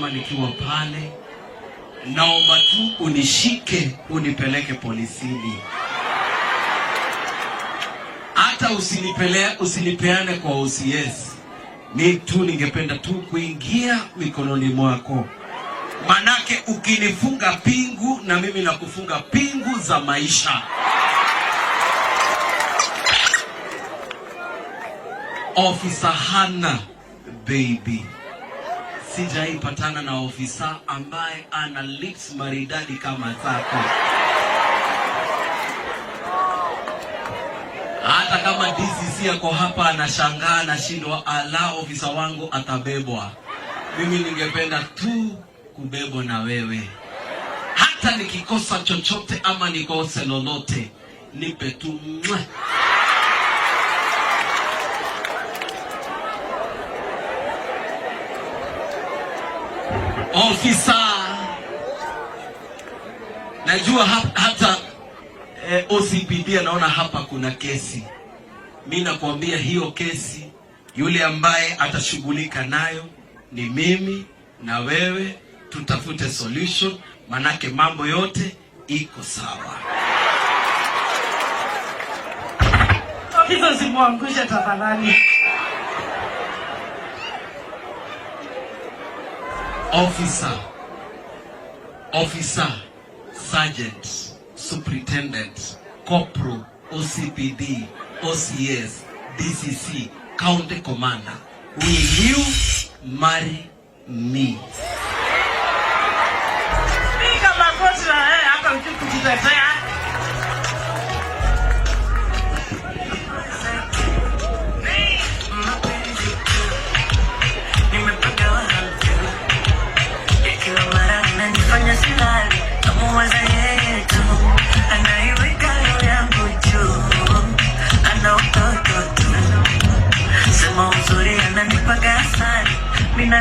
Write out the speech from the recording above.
kama nikiwa pale, naomba tu unishike unipeleke polisini. Hata usinipeane kwa OCS. Ni tu ningependa tu kuingia mikononi mwako. Manake ukinifunga pingu na mimi nakufunga pingu za maisha. Officer Hannah, baby. Sijaipatana na ofisa ambaye ana lips maridadi kama zako. Hata kama DCC yako hapa anashangaa, anashindwa, ala ofisa wangu atabebwa. Mimi ningependa tu kubebwa na wewe. Hata nikikosa chochote ama nikose lolote, nipe tu mwa. Ofisa, najua hata OCPD anaona hapa kuna kesi. Mimi nakwambia hiyo kesi, yule ambaye atashughulika nayo ni mimi na wewe. Tutafute solution, manake mambo yote iko sawa. Ofisa, simuangushe tafadhali. Officer, Sergeant, Superintendent, Corporal, OCPD, OCS, DCC, County Commander, will you marry me? Piga magoti na hata ukikujitetea. Sema uzuri ananipaga sana, mina